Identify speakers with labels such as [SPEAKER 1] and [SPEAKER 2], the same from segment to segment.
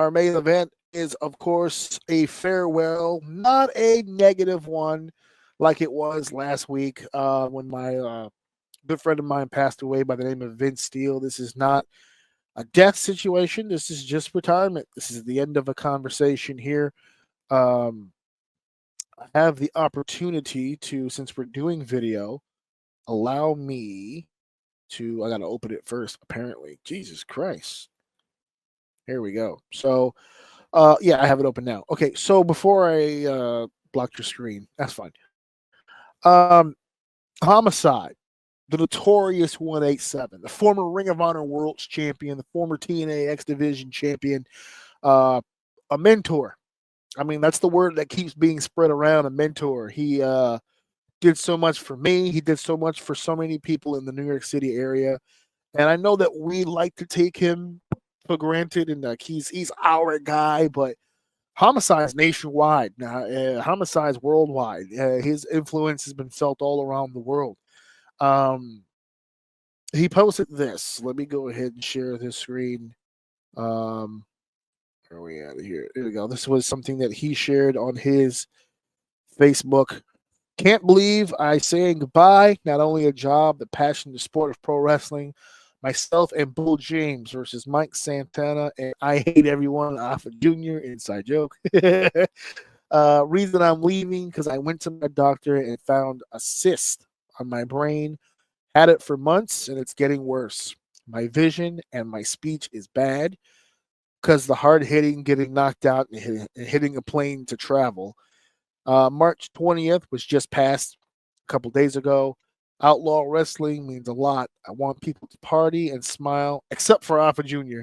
[SPEAKER 1] our main event is, of course, a farewell, not a negative one like it was last week when my good friend of mine passed away by the name of Vince Steele. This is not a death situation. This is just retirement. This is the end of a conversation here. Um, I have the opportunity to, since we're doing video, allow me to. I got to open it first, apparently. Jesus Christ. Here we go. So, yeah, I have it open now. Okay, so before I blocked your screen, that's fine. Homicide, the Notorious 187, the former Ring of Honor World's Champion, the former TNA X Division Champion, a mentor. I mean, that's the word that keeps being spread around, a mentor. He did so much for me. He did so much for so many people in the New York City area. And I know that we like to take him for granted and like he's our guy, but Homicide's nationwide now. Homicide's worldwide. His influence has been felt all around the world. Um, he posted this. Let me go ahead and share this screen. Where are we at here? There we go. This was something that he shared on his Facebook. Can't believe I saying goodbye. Not only a job, the passion, the sport of pro wrestling. Myself and Bull James versus Mike Santana and I Hate Everyone, Alpha Jr. Inside joke. Reason I'm leaving because I went to my doctor and found a cyst on my brain. Had it for months and it's getting worse. My vision and my speech is bad because the hard hitting, getting knocked out, and hitting a plane to travel. March 20th was just passed a couple days ago. Outlaw wrestling means a lot. I want people to party and smile, except for Alpha Jr.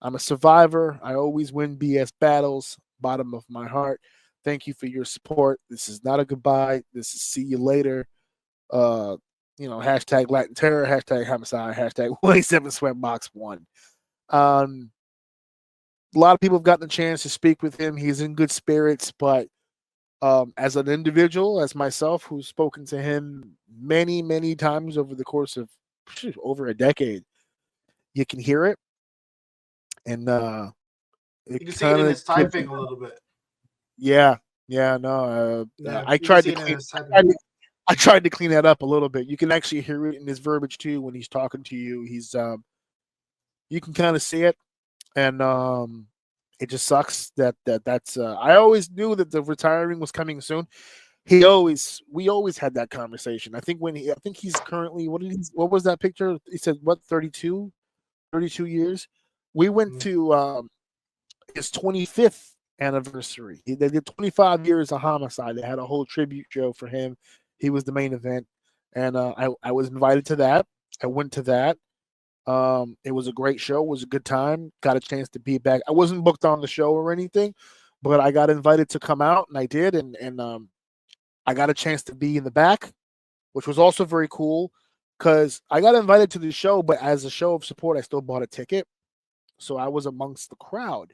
[SPEAKER 1] I'm a survivor. I always win BS battles. Bottom of my heart. Thank you for your support. This is not a goodbye. This is see you later. Hashtag Latin Terror, hashtag Homicide, hashtag 27 Sweatbox 1. A lot of people have gotten a chance to speak with him. He's in good spirits, but as an individual, as myself, who's spoken to him many, many times over the course of over a decade, you can hear it, and
[SPEAKER 2] you can see it in his typing a little bit.
[SPEAKER 1] Yeah, no. I tried to clean. I tried to clean that up a little bit. You can actually hear it in his verbiage too when he's talking to you. He's you can kind of see it, and it just sucks that's. I always knew that the retiring was coming soon. We always had that conversation. I think he's currently what was that picture? He said what 32 years. We went to his 25th anniversary. They did 25 years of Homicide. They had a whole tribute show for him. He was the main event, and I was invited to that. I went to that. It was a great show. It was a good time. Got a chance to be back. I wasn't booked on the show or anything, but I got invited to come out, and I did. And I got a chance to be in the back, which was also very cool because I got invited to the show, but as a show of support, I still bought a ticket. So I was amongst the crowd.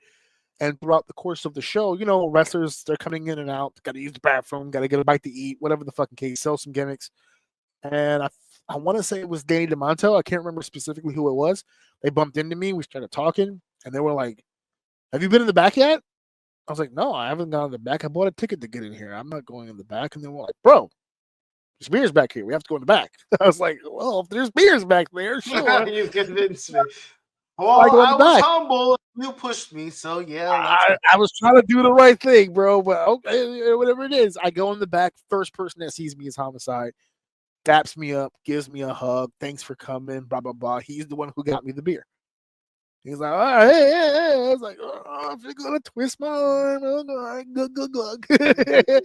[SPEAKER 1] And throughout the course of the show, wrestlers, they're coming in and out, got to use the bathroom, got to get a bite to eat, whatever the fucking case, sell some gimmicks. And I want to say it was Danny DeMonto. I can't remember specifically who it was. They bumped into me. We started talking, and they were like, "Have you been in the back yet?" I was like, "No, I haven't gone in the back. I bought a ticket to get in here. I'm not going in the back." And they were like, "Bro, there's beers back here. We have to go in the back." I was like, "Well, if there's beers back there, sure."
[SPEAKER 2] You convinced me. Well, I was humble. You pushed me, so yeah.
[SPEAKER 1] I was trying to do the right thing, bro. But okay, whatever it is, I go in the back. First person that sees me is Homicide. Daps me up, gives me a hug. Thanks for coming. Blah blah blah. He's the one who got me the beer. He's like, "Oh, hey." I was like, "Oh, if you're gonna twist my arm, oh, good.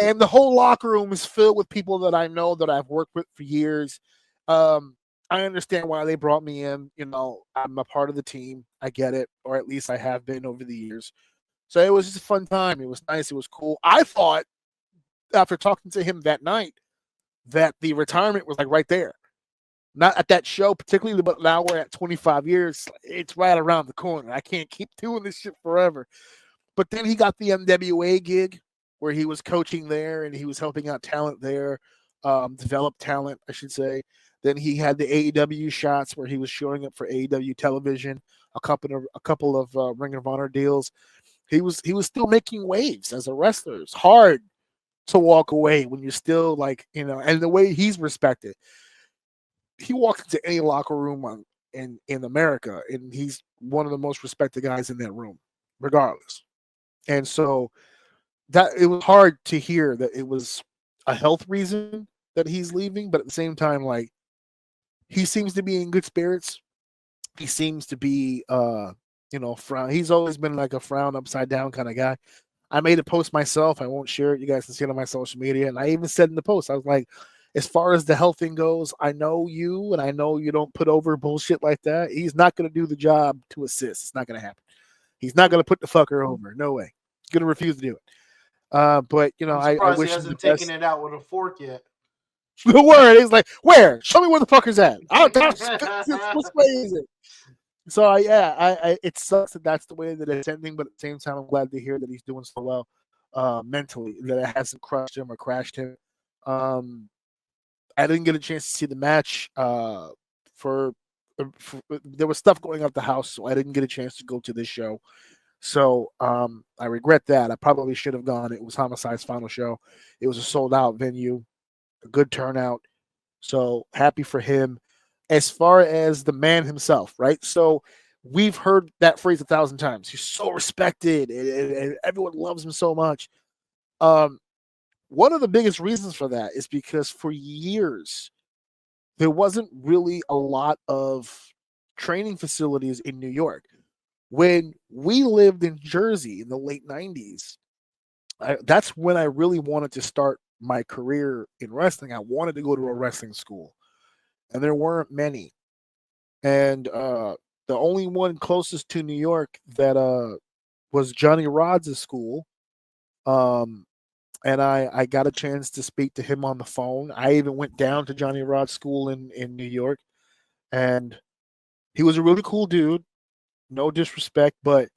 [SPEAKER 1] And the whole locker room is filled with people that I know that I've worked with for years. I understand why they brought me in. I'm a part of the team. I get it, or at least I have been over the years. So it was just a fun time. It was nice. It was cool. I thought after talking to him that night that the retirement was like right there. Not at that show particularly, but now we're at 25 years. It's right around the corner. I can't keep doing this shit forever. But then he got the NWA gig where he was coaching there and he was helping out talent there, develop talent, I should say. Then he had the AEW shots where he was showing up for AEW television. a couple of Ring of Honor deals. He was still making waves as a wrestler. It's hard to walk away when you're still like, and the way he's respected. He walks into any locker room in America, and he's one of the most respected guys in that room, regardless. And so that it was hard to hear that it was a health reason that he's leaving, but at the same time, like, he seems to be in good spirits. He seems to be frown. He's always been like a frown upside down kind of guy. I made a post myself. I won't share it. You guys can see it on my social media. And I even said in the post, I was like, as far as the health thing goes, I know you, and I know you don't put over bullshit like that. He's not going to do the job to assist. It's not going to happen. He's not going to put the fucker over. No way. He's going to refuse to do it. But I wish
[SPEAKER 2] he hasn't taken it out with a fork yet.
[SPEAKER 1] The word is like, where? Show me where the fucker's at. Which way is it? So it sucks that that's the way that it's ending, but at the same time, I'm glad to hear that he's doing so well mentally, that it hasn't crushed him or crashed him. I didn't get a chance to see the match for there was stuff going on at the house, so I didn't get a chance to go to this show. So I regret that. I probably should have gone. It was Homicide's final show. It was a sold out venue, a good turnout. So happy for him. As far as the man himself, right? So we've heard that phrase 1,000 times. He's so respected, and everyone loves him so much. One of the biggest reasons for that is because for years there wasn't really a lot of training facilities in New York. When we lived in Jersey in the late 90s, that's when I really wanted to start my career in wrestling. I wanted to go to a wrestling school, and there weren't many. And the only one closest to New York that was Johnny Rod's school. And I got a chance to speak to him on the phone. I even went down to Johnny Rod's school in New York, and he was a really cool dude. No disrespect, but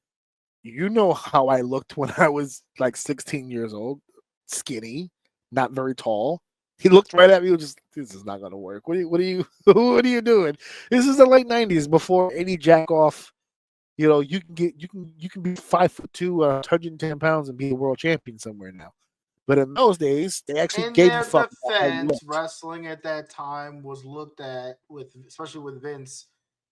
[SPEAKER 1] you know how I looked when I was like 16 years old, skinny, not very tall. He looked right at me and just, this is not going to work. What are you what are you doing? This is the late 90s before any jack off. You can be 5'2", 110 pounds and be a world champion somewhere now. But in those days, they actually
[SPEAKER 2] in
[SPEAKER 1] gave
[SPEAKER 2] their
[SPEAKER 1] a fuck
[SPEAKER 2] defense, wrestling at that time was looked at especially with Vince,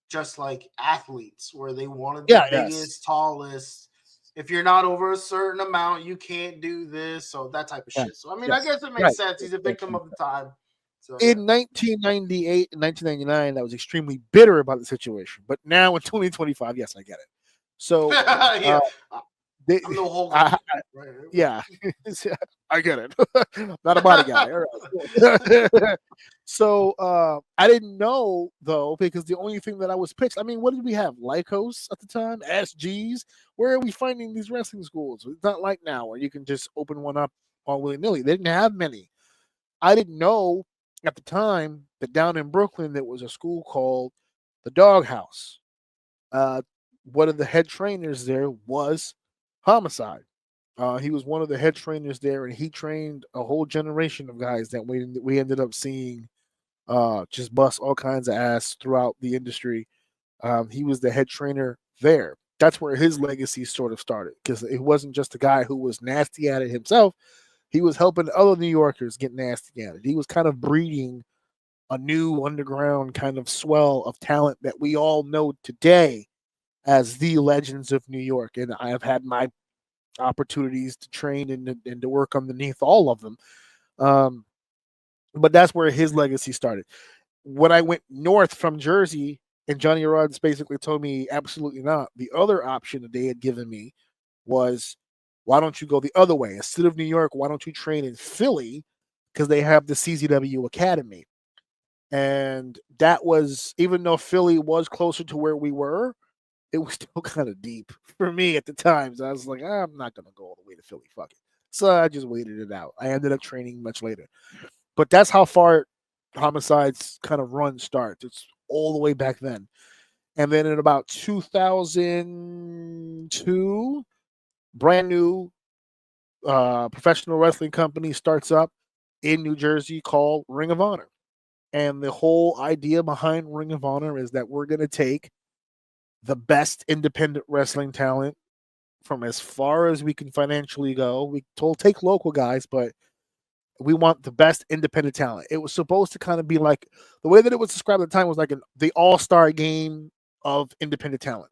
[SPEAKER 2] just like athletes, where they wanted the biggest, tallest. If you're not over a certain amount, you can't do this. So that type of shit. So I mean, I guess it makes sense. He's a victim of the time. So,
[SPEAKER 1] in 1998 and 1999, I was extremely bitter about the situation. But now in 2025, yes, I get it. So
[SPEAKER 2] yeah. I'm no Hulk.
[SPEAKER 1] Yeah, I get it. Not a body guy. All right. So I didn't know though, because the only thing that I was pitched. I mean, what did we have? Lycos at the time, SGs. Where are we finding these wrestling schools? It's not like now where you can just open one up all willy nilly. They didn't have many. I didn't know at the time that down in Brooklyn there was a school called the Doghouse. One of the head trainers there was Homicide. He was one of the head trainers there, and he trained a whole generation of guys that we ended up seeing just bust all kinds of ass throughout the industry. He was the head trainer there. That's where his legacy sort of started, because it wasn't just a guy who was nasty at it himself. He was helping other New Yorkers get nasty at it. He was kind of breeding a new underground kind of swell of talent that we all know today as the legends of New York. And I have had my opportunities to train and to work underneath all of them. But that's where his legacy started. When I went north from Jersey, and Johnny Rod's basically told me absolutely not. The other option that they had given me was, why don't you go the other way? Instead of New York, why don't you train in Philly? Because they have the CZW Academy. And that was, even though Philly was closer to where we were, it was still kind of deep for me at the time. So I was like, I'm not going to go all the way to Philly. Fuck it. So I just waited it out. I ended up training much later. But that's how far Homicide's kind of run starts. It's all the way back then. And then in about 2002, brand new professional wrestling company starts up in New Jersey called Ring of Honor. And the whole idea behind Ring of Honor is that we're going to take the best independent wrestling talent from as far as we can financially go. We told take local guys, but we want the best independent talent. It was supposed to kind of be like the way that it was described at the time was like the all-star game of independent talent.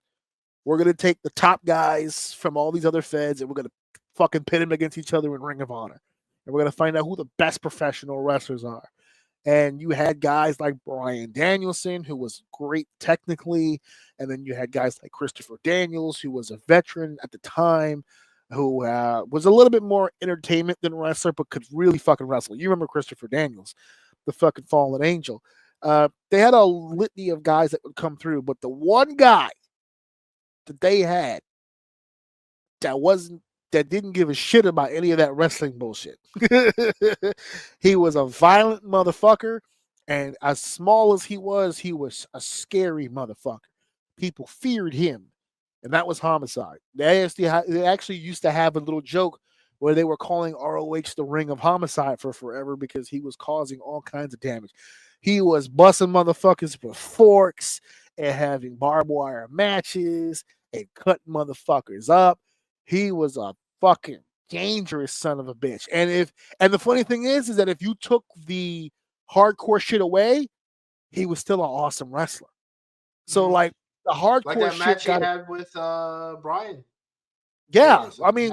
[SPEAKER 1] We're gonna take the top guys from all these other feds and we're gonna fucking pit them against each other in Ring of Honor. And we're gonna find out who the best professional wrestlers are. And you had guys like Bryan Danielson, who was great technically, and then you had guys like Christopher Daniels, who was a veteran at the time, who was a little bit more entertainment than wrestler, but could really fucking wrestle. You remember Christopher Daniels, the fucking fallen angel. They had a litany of guys that would come through, but the one guy that they had that didn't give a shit about any of that wrestling bullshit. He was a violent motherfucker, and as small as he was a scary motherfucker. People feared him, and that was Homicide. They actually used to have a little joke where they were calling ROH the Ring of Homicide for forever because he was causing all kinds of damage. He was busting motherfuckers with forks and having barbed wire matches and cutting motherfuckers up. He was a fucking dangerous son of a bitch. And the funny thing is that if you took the hardcore shit away, he was still an awesome wrestler. So like the hardcore
[SPEAKER 2] like that
[SPEAKER 1] shit
[SPEAKER 2] match he had with Bryan.
[SPEAKER 1] Yeah,
[SPEAKER 2] Danielson.
[SPEAKER 1] I mean,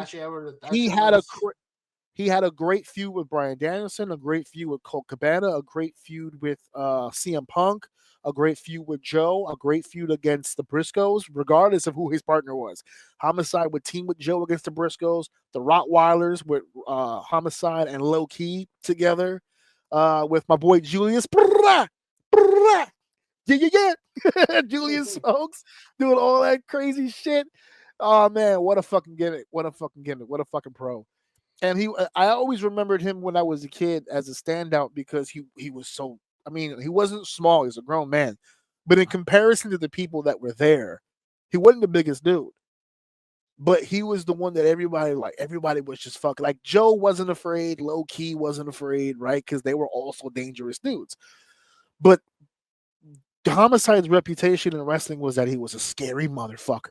[SPEAKER 1] he had a great feud with Bryan Danielson, a great feud with Colt Cabana, a great feud with CM Punk, a great feud with Joe, a great feud against the Briscoes, regardless of who his partner was. Homicide would team with Joe against the Briscoes, the Rottweilers with Homicide and Low Key together, with my boy Julius. Yeah. Julius Stokes doing all that crazy shit. Oh man, what a fucking gimmick. What a fucking gimmick. What a fucking pro. And I always remembered him when I was a kid as a standout because he was so, I mean, he wasn't small, he was a grown man. But in comparison to the people that were there, he wasn't the biggest dude. But he was the one that everybody was just fucking like. Joe wasn't afraid, Low Key wasn't afraid, right? Because they were also dangerous dudes. But Homicide's reputation in wrestling was that he was a scary motherfucker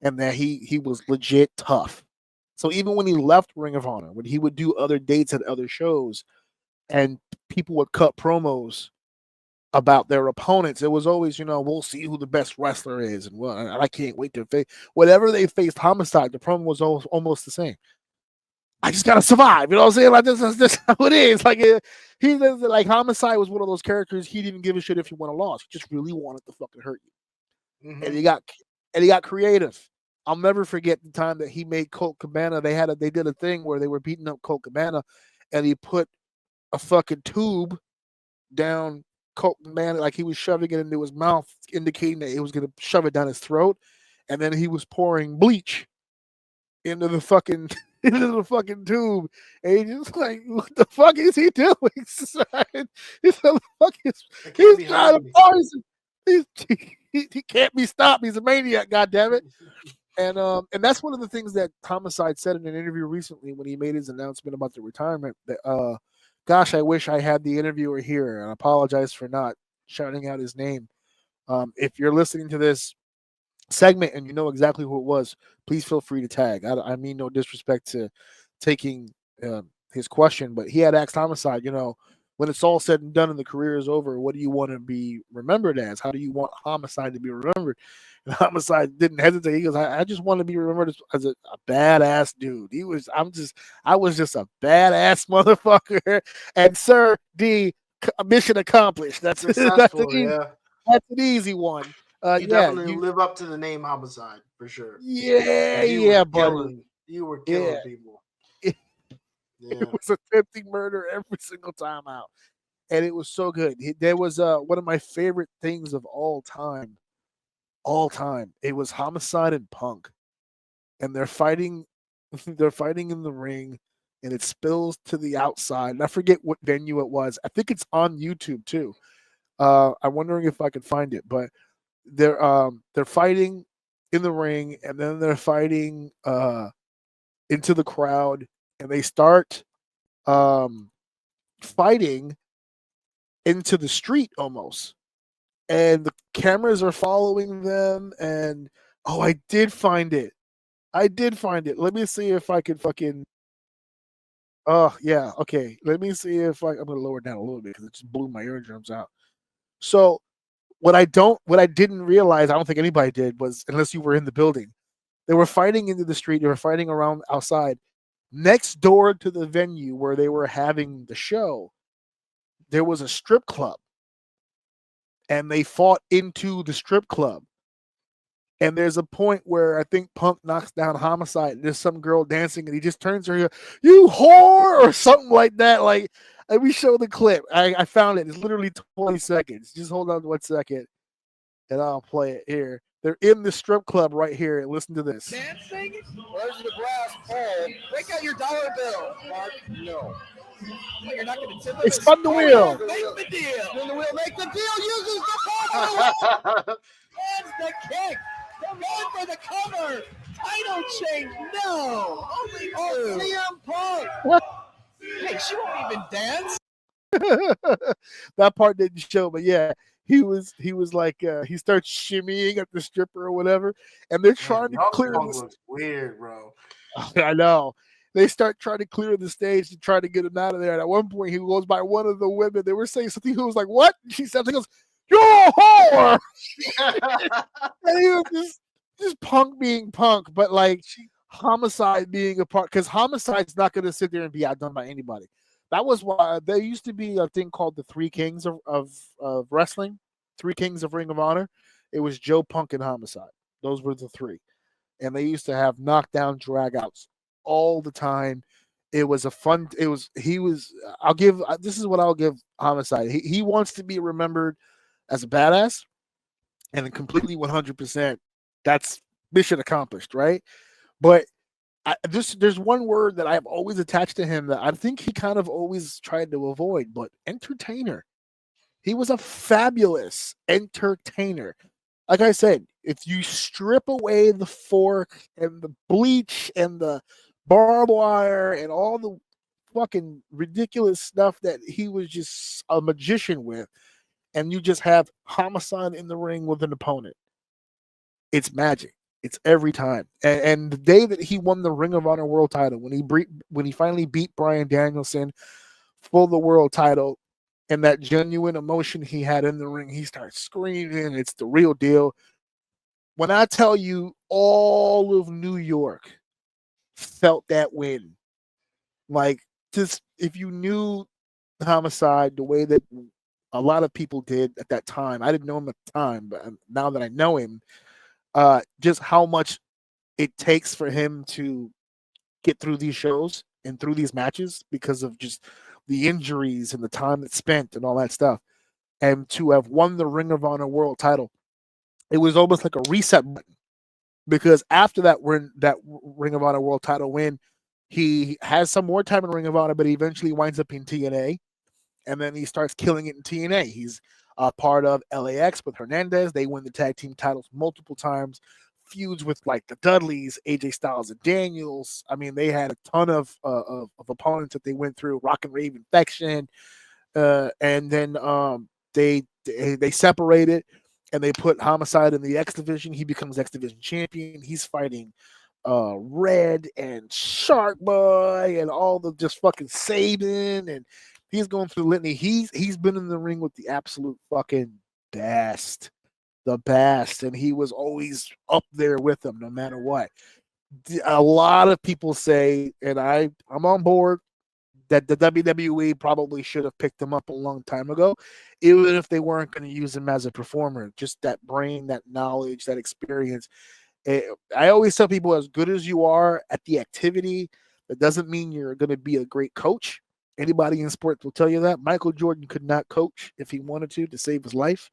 [SPEAKER 1] and that he was legit tough. So even when he left Ring of Honor, when he would do other dates at other shows and people would cut promos about their opponents, it was always, we'll see who the best wrestler is. And well, I can't wait to face whatever they faced Homicide. The promo was almost the same. I just gotta survive. You know what I'm saying? Like this how it is. Like he like Homicide was one of those characters. He didn't give a shit if you won or lost. He just really wanted to fucking hurt you. Mm-hmm. And he got creative. I'll never forget the time that he made Colt Cabana. They did a thing where they were beating up Colt Cabana, and he put a fucking tube down Colt Cabana, like he was shoving it into his mouth, indicating that he was gonna shove it down his throat, and then he was pouring bleach into the fucking tube, and he just like, what the fuck is he doing? He's trying to poison. He can't be stopped. He's a maniac. God damn it! And that's one of the things that Homicide said in an interview recently when he made his announcement about the retirement. That gosh, I wish I had the interviewer here, and I apologize for not shouting out his name. If you're listening to this segment and you know exactly who it was, please feel free to tag. I mean no disrespect to taking his question, but he had asked Homicide, when it's all said and done and the career is over, what do you want to be remembered as? How do you want Homicide to be remembered? And Homicide didn't hesitate. He goes, I just want to be remembered as a badass dude. I was just a badass motherfucker. And Sir D, mission accomplished. That's an easy one.
[SPEAKER 2] You definitely live up to the name Homicide for sure.
[SPEAKER 1] Yeah, buddy.
[SPEAKER 2] You were killing people.
[SPEAKER 1] It was attempting murder every single time out, and it was so good. There was one of my favorite things of all time. It was Homicide and Punk, and they're fighting. They're fighting in the ring, and it spills to the outside. And I forget what venue it was. I think it's on YouTube too. I'm wondering if I could find it, but they're fighting in the ring, and then they're fighting into the crowd, and they start fighting into the street almost. and the cameras are following them. And I did find it. Let me see if I can fucking. Oh yeah, okay. Let me see if I'm gonna lower it down a little bit because it just blew my eardrums out. So what I didn't realize, I don't think anybody did, was unless you were in the building, they were fighting into the street. They were fighting around outside. Next door to the venue where they were having the show, there was a strip club, and they fought into the strip club. And there's a point where I think Punk knocks down Homicide, and there's some girl dancing, and he just turns to her, "You whore," or something like that. Like, let me show the clip. I found it. It's literally 20 seconds. Just hold on 1 second, and I'll play it here. They're in the strip club right here, and listen to this.
[SPEAKER 3] Dancing? Where's the brass pole? Break out your dollar bill, Mark. No. Well, you're not going to tip
[SPEAKER 1] They spun the wheel.
[SPEAKER 3] Make the deal. Spin the wheel. Make the deal. Uses the pole. Hands the kick. They're going for the cover. Title change. No. Only CM Punk.
[SPEAKER 1] What?
[SPEAKER 3] Hey, she won't even dance.
[SPEAKER 1] That part didn't show, but yeah, he was like he starts shimmying at the stripper or whatever, and they're trying to clear this.
[SPEAKER 2] Looks weird, bro.
[SPEAKER 1] I know. They start trying to clear the stage to try to get him out of there. And at one point, he goes by one of the women. They were saying something. He was like, "What?" She said, "He goes, you're a whore." And he was just Punk being Punk, but like Homicide being a part, because Homicide's not going to sit there and be outdone by anybody. That was why there used to be a thing called the Three Kings of wrestling, Three Kings of Ring of Honor. It was Joe, Punk, and Homicide. Those were the three. And they used to have knockdown dragouts all the time. It was a fun. This is what I'll give Homicide. He wants to be remembered as a badass, and completely 100%. That's mission accomplished, right? But there's one word that I've always attached to him that I think he kind of always tried to avoid, but entertainer. He was a fabulous entertainer. Like I said, if you strip away the fork and the bleach and the barbed wire and all the fucking ridiculous stuff that he was just a magician with, and you just have Homicide in the ring with an opponent, it's magic. It's every time. And the day that he won the Ring of Honor World Title, when he finally beat Bryan Danielson for the world title, and that genuine emotion he had in the ring, he starts screaming, "It's the real deal." When I tell you, all of New York felt that win. Like, just if you knew Homicide the way that a lot of people did at that time, I didn't know him at the time, but now that I know him, just how much it takes for him to get through these shows and through these matches because of just the injuries and the time that's spent and all that stuff. And to have won the Ring of Honor World title, it was almost like a reset button, because after that Ring of Honor World title win, he has some more time in Ring of Honor, but he eventually winds up in TNA, and then he starts killing it in TNA. He's a part of LAX with Hernandez. They win the tag team titles multiple times. Feuds with like the Dudleys, AJ Styles and Daniels. I mean, they had a ton of opponents that they went through. Rock and Rave Infection, and then they separated, and they put Homicide in the X division. He becomes X division champion. He's fighting Red and Shark Boy and all the just fucking Sabin, and he's going through litany. He's been in the ring with the absolute fucking best. The best, and he was always up there with them no matter what. A lot of people say, and I'm on board, that the WWE probably should have picked him up a long time ago, even if they weren't going to use him as a performer. Just that brain, that knowledge, that experience. I always tell people, as good as you are at the activity, that doesn't mean you're going to be a great coach. Anybody in sports will tell you that. Michael Jordan could not coach if he wanted to save his life.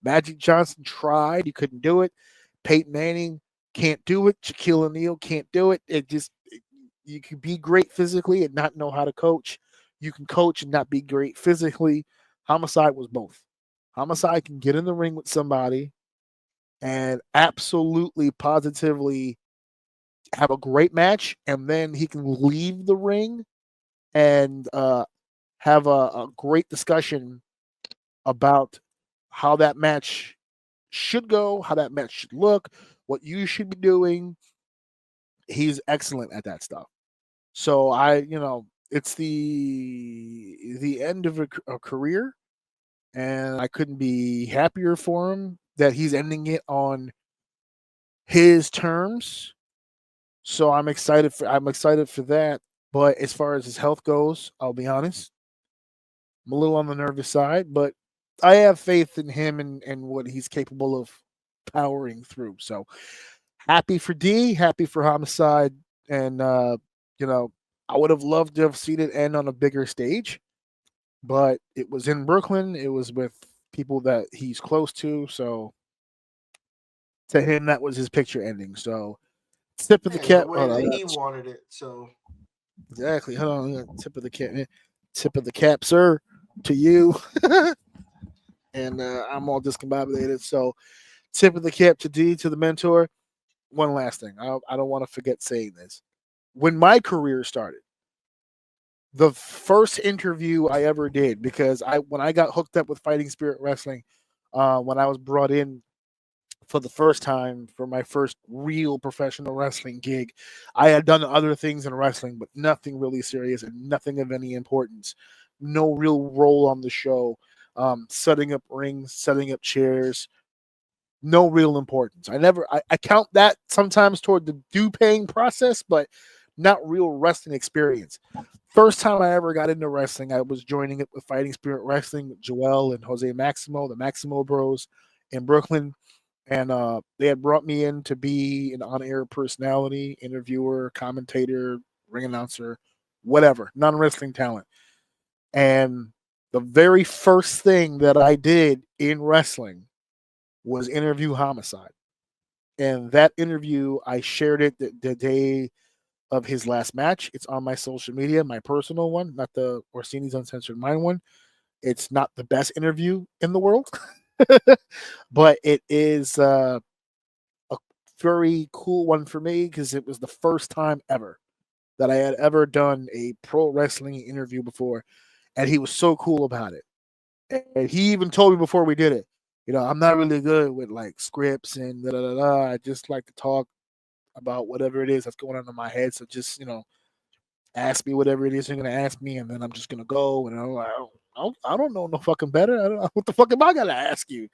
[SPEAKER 1] Magic Johnson tried. He couldn't do it. Peyton Manning can't do it. Shaquille O'Neal can't do it. You can be great physically and not know how to coach. You can coach and not be great physically. Homicide was both. Homicide can get in the ring with somebody and absolutely, positively have a great match, and then he can leave the ring and have a great discussion about how that match should go, how that match should look, what you should be doing. He's excellent at that stuff. So it's the end of a career, and I couldn't be happier for him that he's ending it on his terms. So I'm excited for that. But as far as his health goes, I'll be honest, I'm a little on the nervous side, but I have faith in him and what he's capable of powering through. So happy for D, happy for Homicide, and I would have loved to have seen it end on a bigger stage, but it was in Brooklyn. It was with people that he's close to, so to him that was his picture ending. So tip of the cap.
[SPEAKER 2] The way that he wanted it. So
[SPEAKER 1] exactly. Hold on. Tip of the cap, sir, to you. And I'm all discombobulated. So tip of the cap to D, to the mentor. One last thing. I don't want to forget saying this. When my career started, the first interview I ever did, because when I got hooked up with Fighting Spirit Wrestling, when I was brought in for the first time for my first real professional wrestling gig, I had done other things in wrestling, but nothing really serious and nothing of any importance. No real role on the show. Setting up rings, setting up chairs, no real importance. I count that sometimes toward the due paying process, but not real wrestling experience. First time I ever got into wrestling, I was joining it with Fighting Spirit Wrestling with Joel and Jose Maximo, the Maximo Bros in Brooklyn. And they had brought me in to be an on-air personality, interviewer, commentator, ring announcer, whatever, non-wrestling talent. And the very first thing that I did in wrestling was interview Homicide. And that interview, I shared it the day of his last match. It's on my social media, my personal one, not the Orsini's Uncensored Mind one. It's not the best interview in the world, but it is a very cool one for me because it was the first time ever that I had ever done a pro wrestling interview before. And he was so cool about it. And he even told me before we did it, I'm not really good with like scripts and da da da da. I just like to talk about whatever it is that's going on in my head. So just, ask me whatever it is you're gonna ask me, and then I'm just gonna go. And I'm like, I don't know no fucking better. I don't know what the fuck am I gonna ask you.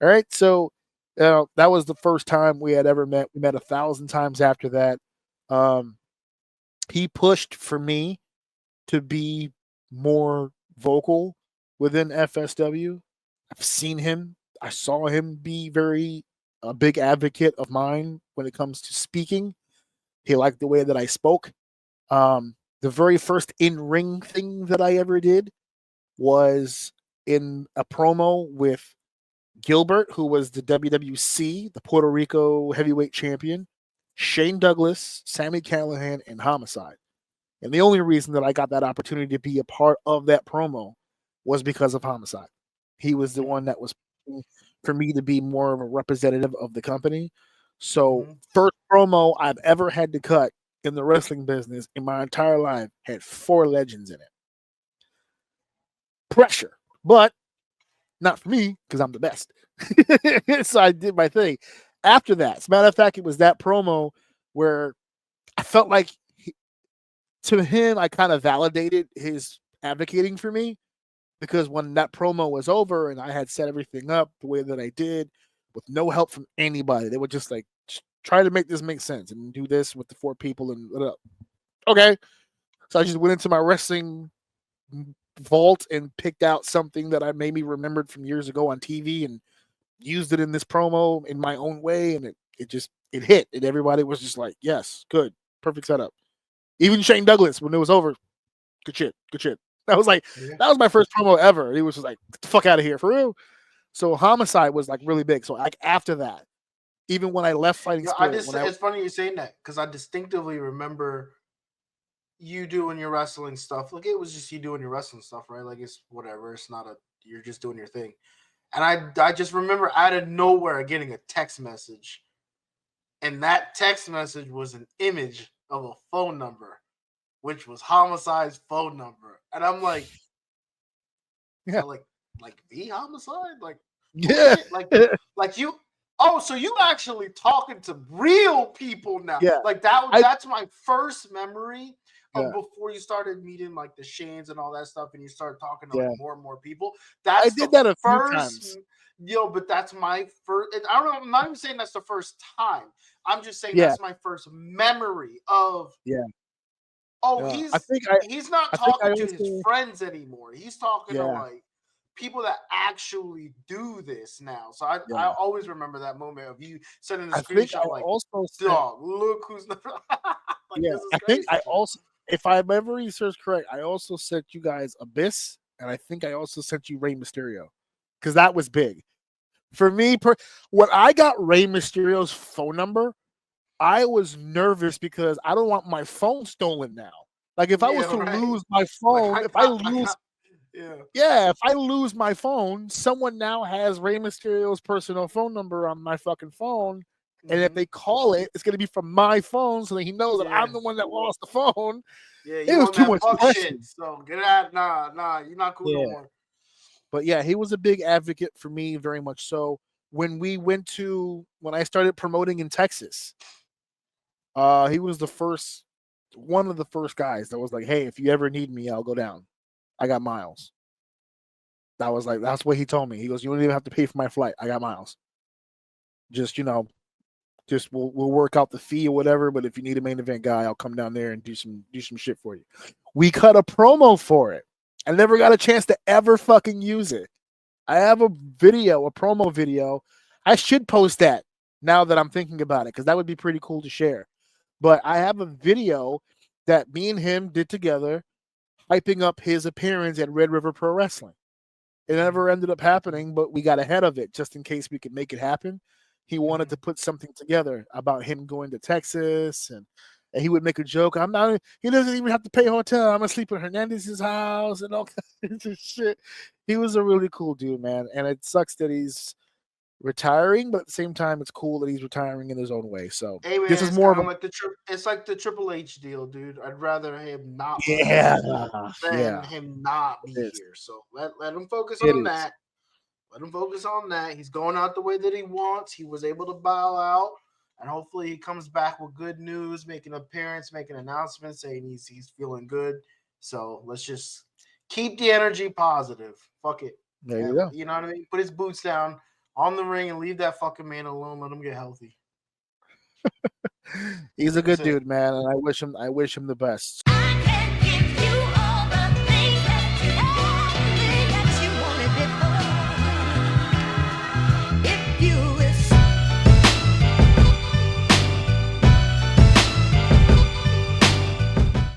[SPEAKER 1] All right, so that was the first time we had ever met. We met 1,000 times after that. He pushed for me to be more vocal within FSW. I've seen him. I saw him be a big advocate of mine when it comes to speaking. He liked the way that I spoke. The very first in-ring thing that I ever did was in a promo with Gilbert, who was the WWC, the Puerto Rico heavyweight champion, Shane Douglas, Sammy Callahan, and Homicide. And the only reason that I got that opportunity to be a part of that promo was because of Homicide. He was the one that was for me to be more of a representative of the company. So first promo I've ever had to cut in the wrestling business in my entire life had 4 legends in it. Pressure, but not for me because I'm the best. So I did my thing. After that, as a matter of fact, it was that promo where I felt like to him, I kind of validated his advocating for me because when that promo was over and I had set everything up the way that I did with no help from anybody, they were just like, try to make this make sense and do this with the 4 people and okay. So I just went into my wrestling vault and picked out something that I maybe remembered from years ago on TV and used it in this promo in my own way, and it hit, and everybody was just like, yes, good, perfect setup. Even Shane Douglas, when it was over, good shit. I was like, that was my first promo ever. He was just like, get the fuck out of here, for real. So Homicide was like really big. So like after that, even when I left Fighting Spirit,
[SPEAKER 2] it's funny you saying that because I distinctively remember you doing your wrestling stuff. Like it was just you doing your wrestling stuff, right? Like it's whatever. It's not you're just doing your thing. And I just remember out of nowhere getting a text message, and that text message was an image of a phone number, which was Homicide's phone number. And I'm like, yeah, like the Homicide? Like,
[SPEAKER 1] Yeah.
[SPEAKER 2] Like you. Oh, so you actually talking to real people now?
[SPEAKER 1] Yeah.
[SPEAKER 2] Like that's my first memory of before you started meeting like the Shanes and all that stuff, and you started talking to like more and more people. That's
[SPEAKER 1] I did that a few times.
[SPEAKER 2] But that's my first. I don't know. I'm not even saying that's the first time. I'm just saying that's my first memory of.
[SPEAKER 1] Yeah.
[SPEAKER 2] Oh, he's not talking to his friends anymore. He's talking to like people that actually do this now. So I always remember that moment of you sending a screenshot like, dog, look who's not. Like, this is
[SPEAKER 1] I
[SPEAKER 2] crazy.
[SPEAKER 1] think I also, if I remember research correct, I also sent you guys Abyss, and I think I also sent you Rey Mysterio, because that was big for me. When I got Rey Mysterio's phone number, I was nervous because I don't want my phone stolen now. Like if I was to lose my phone, if I lose my phone, someone now has Rey Mysterio's personal phone number on my fucking phone. And if they call it, it's gonna be from my phone, so that he knows that I'm the one that lost the phone.
[SPEAKER 2] Yeah, it was too much shit. So get out. Nah, you're not cool no more.
[SPEAKER 1] But yeah, he was a big advocate for me, very much so. When I started promoting in Texas, he was one of the first guys that was like, "Hey, if you ever need me, I'll go down. I got miles." That's what he told me. He goes, "You don't even have to pay for my flight. I got miles. Just we'll work out the fee or whatever. But if you need a main event guy, I'll come down there and do some shit for you." We cut a promo for it. I never got a chance to ever fucking use it. I have a promo video. I should post that now that I'm thinking about it, because that would be pretty cool to share. But I have a video that me and him did together, hyping up his appearance at Red River Pro Wrestling. It never ended up happening, but we got ahead of it just in case we could make it happen. He wanted to put something together about him going to Texas, and he would make a joke. He doesn't even have to pay a hotel. I'm gonna sleep at Hernandez's house and all kinds of shit. He was a really cool dude, man. And it sucks that he's retiring, but at the same time, it's cool that he's retiring in his own way. So
[SPEAKER 2] hey, man,
[SPEAKER 1] this is more of
[SPEAKER 2] like it's like the Triple H deal, dude. I'd rather him not
[SPEAKER 1] than
[SPEAKER 2] him not be here. So let him focus on that. Let him focus on that. He's going out the way that he wants. He was able to bow out, and hopefully he comes back with good news, making an appearance, making announcements, saying he's feeling good. So let's just keep the energy positive. Fuck it.
[SPEAKER 1] There you go.
[SPEAKER 2] You know what I mean? Put his boots down on the ring and leave that fucking man alone. Let him get healthy.
[SPEAKER 1] He's a good dude, man, and I wish him the best.